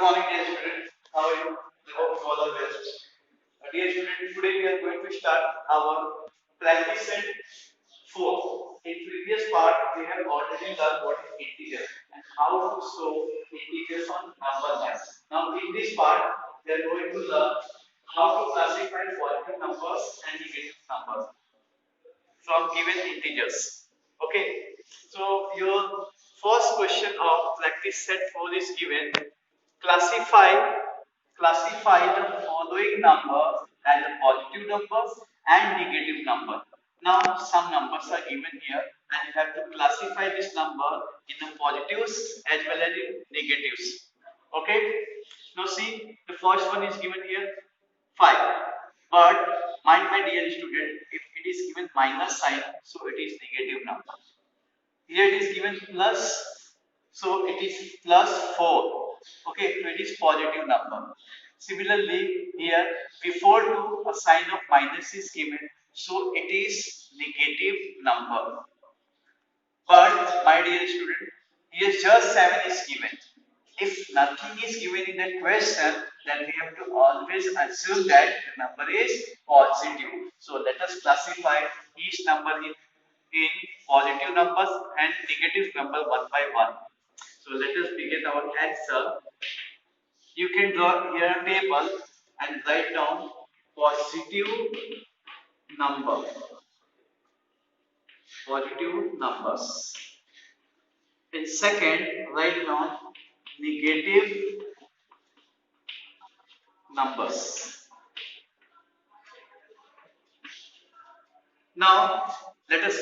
morning, dear students. How are you? I hope you all are well. Dear students, today we are going to start our practice set 4. In previous part, we have already learned what is integer and how to show integers on number line. Now, in this part, we are going to learn how to classify positive numbers and negative numbers from given integers. Okay, so your first question of practice set 4 is given. Classify the following numbers as positive numbers and negative numbers. Now some numbers are given here and you have to classify this number in the positives as well as in negatives. Okay, now see the first one is given here 5. But mind my dear student, if it is given minus sign, so it is negative number. Here it is given plus, so it is plus 4. Okay, so it is positive number. Similarly, here before 2 a sign of minus is given, so it is negative number. But my dear student, here just 7 is given. If nothing is given in the question, then we have to always assume that the number is positive. So let us classify each number in positive numbers and negative number one by one. So let us begin our answer. You can draw here a table and write down positive number. Positive numbers. In second, write down negative numbers. Now, let us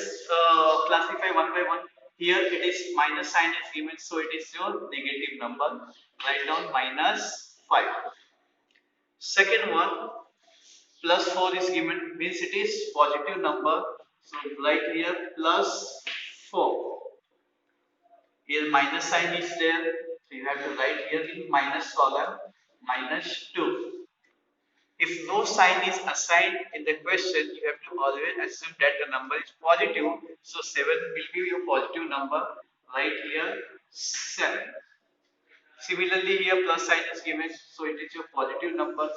classify one by one. Here it is minus sign is given, so it is your negative number. Write down minus 5. Second one, plus 4 is given, means it is positive number. So write here plus 4. Here minus sign is there, so you have to write here in minus column minus 2. If no sign is assigned in the question, you have to always assume that the number is positive. So 7 will be your positive number. Right here 7. Similarly, here plus sign is given, so it is your positive number.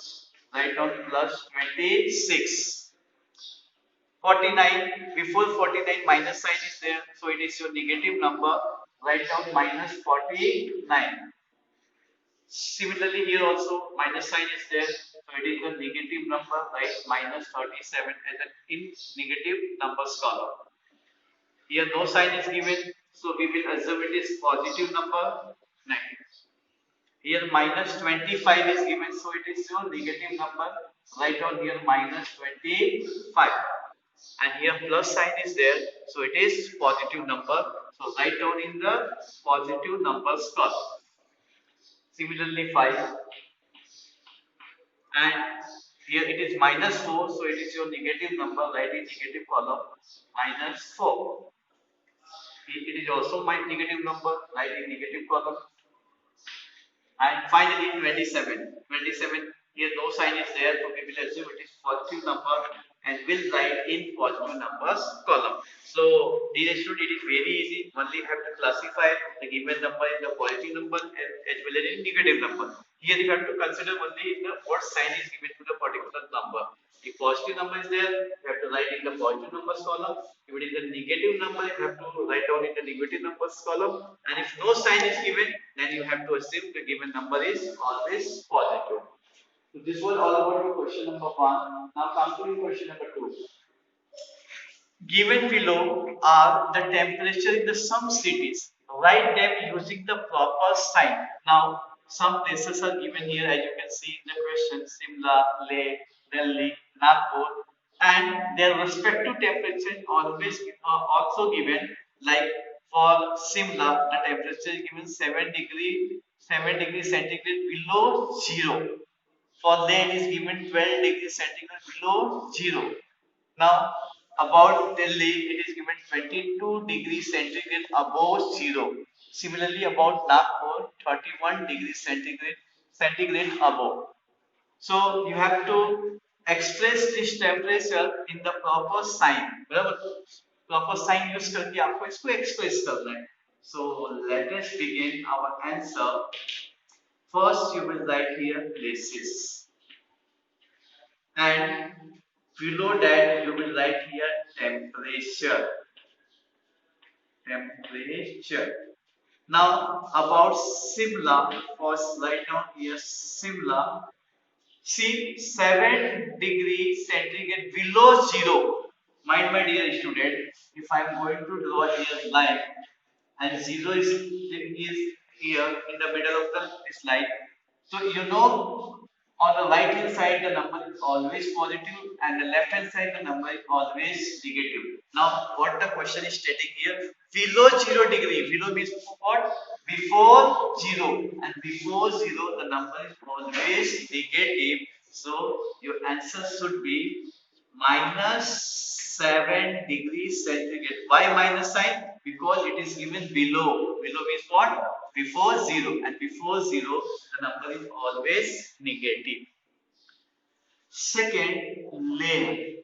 Write down plus 26. 49, before 49 minus sign is there, so it is your negative number. Write down minus 49. Similarly, here also minus sign is there, so it is a negative number, right? Minus 37 as an in negative numbers column. Here no sign is given, so we will assume it is positive number 9. Here minus 25 is given, so it is your negative number. Write down here minus 25. And here plus sign is there, so it is positive number. So write down in the positive numbers column. Similarly 5, and here it is minus 4, so it is your negative number. Write in negative column minus 4. It is also my negative number. Write in negative column. And finally 27. Here no sign is there, so we will assume it is positive number and will write in positive numbers column. So dear student, it is very easy. Only have to classify the given number in the positive number as well as in negative number. Here you have to consider only what sign is given to the particular number. If positive number is there, you have to write in the positive numbers column. If it is the negative number, you have to write down in the negative numbers column. And if no sign is given, then you have to assume the given number is always positive. So this was all about your question number 1. Now come to question number 2. Given below are the temperature in the some cities. Write them using the proper sign. Now some places are given here, as you can see in the question: Simla, Leh, Delhi, Nagpur, and their respective temperature always also given. Like for Simla, the temperature is given 7 degree centigrade below 0. For Leh, it is given 12 degrees centigrade below 0. Now, about Delhi, it is given 22 degrees centigrade above 0. Similarly, about Nagpur, 31 degrees centigrade above. So, you have to express this temperature in the proper sign. Proper sign use करके आपको इसको express करना है. So, let us begin our answer. First, you will write here places, and below that you will write here temperature. Temperature. Now about Simla, first write down here Simla. See 7 degrees centigrade below zero. Mind my dear student, if I am going to draw here line and zero is here in the middle of this line. So you know on the right hand side the number is always positive and the left hand side the number is always negative. Now what the question is stating here, below 0 degree, below means what? Before zero, and before zero the number is always negative. So your answer should be minus 7 degrees centigrade. Why minus sign? Because it is given below. Below means what? Before zero. And before zero, the number is always negative. Second, layer.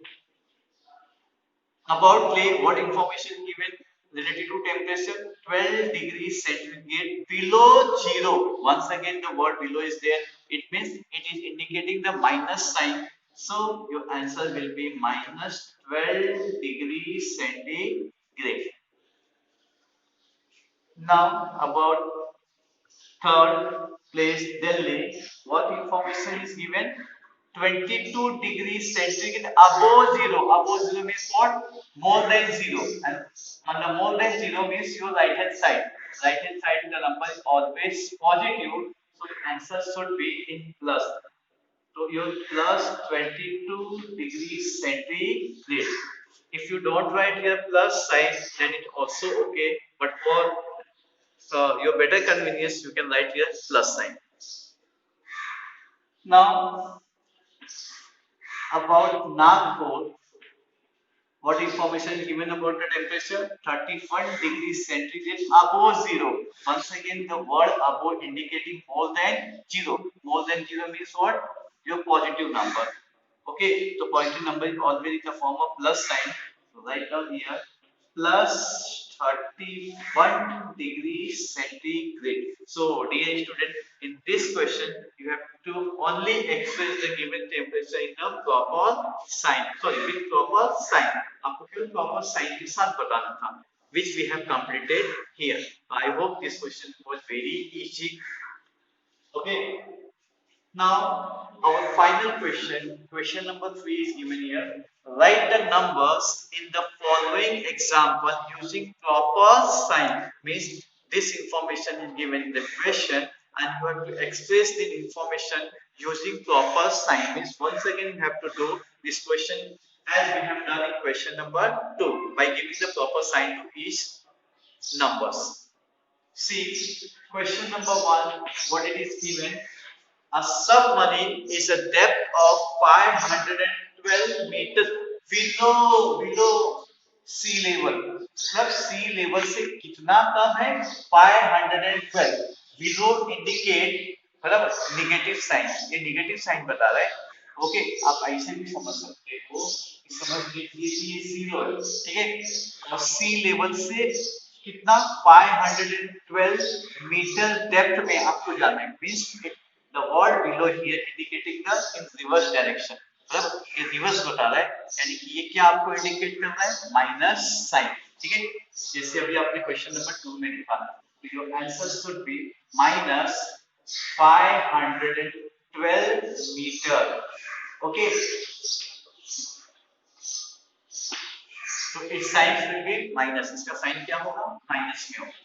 About clay, what information given related to temperature? 12 degrees centigrade below zero. Once again, the word below is there. It means it is indicating the minus sign. So your answer will be minus 12 degrees centigrade. Now about third place, Delhi. What information is given? 22 degrees centigrade above zero. Above zero means what? More than zero. And on the more than zero means your right hand side. Right hand side the number is always positive. So the answer should be in plus. So your plus 22 degrees centigrade. If you don't write here plus sign, then it also okay. But for your better convenience, you can write here plus sign. Now about Nagpur, what information is given about the temperature? 31 degrees centigrade above zero. Once again, the word above indicating more than zero. More than zero means what? Your positive number. Okay, so positive number is always in the form of plus sign. So write down here plus 31 degrees centigrade. So dear student, in this question you have to only express the given temperature in a proper sign. Sorry, with proper sign. आपको केवल proper sign के साथ बताना था, which we have completed here. I hope this question was very easy. Okay. Now, our final question, question number 3 is given here. Write the numbers in the following example using proper sign. Means this information is given in the question and you have to express the information using proper sign. Means once again you have to do this question as we have done in question number 2 by giving the proper sign to each numbers. See, question number 1, what it is given. A submarine is a depth of 512 meters below sea level. मतलब sea level से कितना कम है? 512. Below indicate मतलब negative sign. ये negative sign बता रहा है. Okay, आप ऐसे भी समझ सकते हो. समझ लीजिए कि ये zero है, ठीक है? और sea level से कितना 512 मीटर डेप्थ में आपको जाना है. Means the word below here indicating the in reverse direction. मतलब ये रिवर्स बता रहा है, यानी कि ये क्या आपको इंडिकेट कर रहा है? Minus sign. ठीक है, जैसे अभी आपने क्वेश्चन नंबर 2 में निकाला. तो your answer should be minus 512 metre. Okay, तो its sign should be minus. इसका साइन क्या होगा? माइनस में होगा.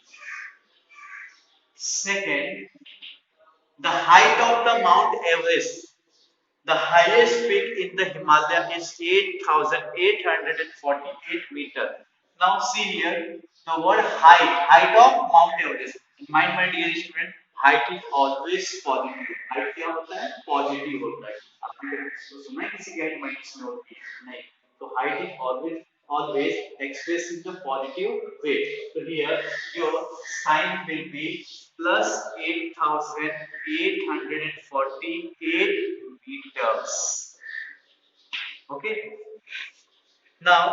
Second, the height of the Mount Everest, the highest peak in the Himalaya is 8,848 meters. Now see here, the word height of Mount Everest. Mind my dear student, height is always positive. Height क्या होता है? Positive होता है. आपने तो सुना है किसी की height minus में होती है? नहीं. So height is always expressed in the positive way. So here your sign will be plus 8,848 meters. Okay. Now,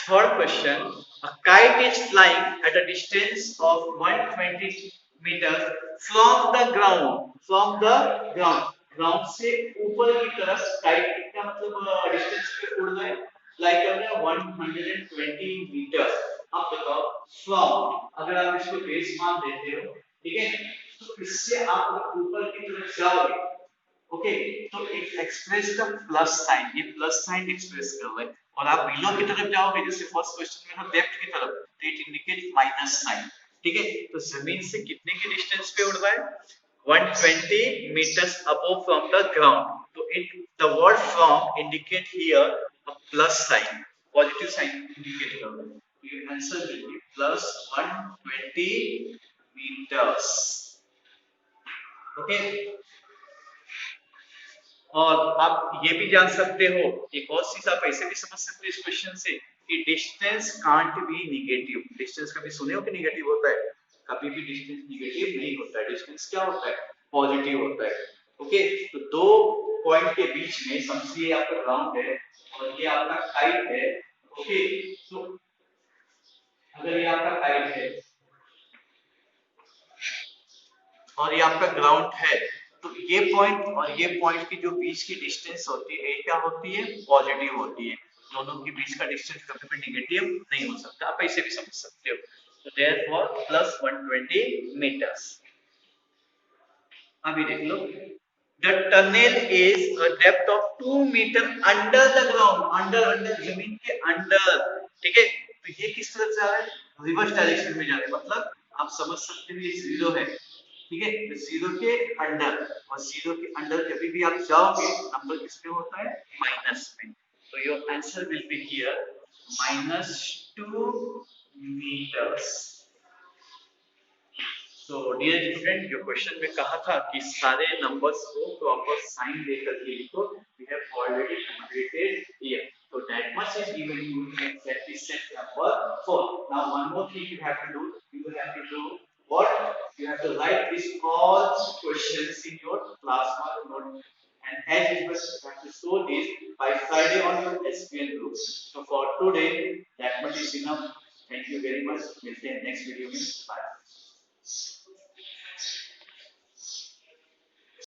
third question. A kite is flying at a distance of 120 meters from the ground. From the ground. Ground से ऊपर की तरफ kite कितना मतलब distance पे उड़ रहा है फ्लाई कर रहे हैं 120 मीटर. अब बताओ फ्रॉम अगर आप इसको बेस मान देते हो ठीक है तो इससे आप अगर ऊपर की तरफ जाओगे ओके तो एक एक्सप्रेस का प्लस साइन ये प्लस साइन एक्सप्रेस कर रहा है और आप बिलो की तरफ जाओगे जैसे फर्स्ट क्वेश्चन में हम लेफ्ट की तरफ तो इट इंडिकेट माइनस साइन ठीक है तो जमीन से कितने के डिस्टेंस पे उड़ रहा है 120 meters above from the ground so it the word from indicate here a plus sign positive sign indicate कर रहा है your answer will be plus 120 meters okay और आप ये भी जान सकते हो एक और चीज आप ऐसे भी समझ सकते हो इस क्वेश्चन से कि distance can't be negative distance कभी सुने हो कि निगेटिव होता है कभी भी डिस्टेंस निगेटिव नहीं होता है डिस्टेंस क्या होता है पॉजिटिव होता है ओके तो दो पॉइंट के बीच में समझिए आपका ग्राउंड है और ये आपका काइट है ओके तो अगर ये आपका काइट है और ये आपका ग्राउंड है तो ये पॉइंट और ये पॉइंट की जो बीच की डिस्टेंस होती है ये क्या होती है पॉजिटिव होती है दोनों के बीच का डिस्टेंस कभी भी नेगेटिव नहीं हो सकता आप ऐसे भी समझ सकते हो तो देयरफॉर प्लस 120 मीटर्स अभी देख लो the tunnel is a depth of 2 metre under the ground under under जमीन के अंडर ठीक है तो ये किस तरफ जा रहा है रिवर्स डायरेक्शन में जा रहा है मतलब आप समझ सकते हो ये जीरो है ठीक है तो जीरो के अंडर और जीरो के अंडर कभी भी आप जाओगे नंबर किस पे होता है माइनस में तो your answer will be here -2 meters तो डियर स्टूडेंट जो क्वेश्चन में कहा था कि सारे नंबर्स को प्रॉपर साइन देकर के लिखो we have already completed here so that much is given you that is set number 4 now one more thing you have to do you will have to do what you have to write these all questions in your class note and as usual you have to show this by Friday on your SPL group so for today that much is enough thank you very much we'll see you next video bye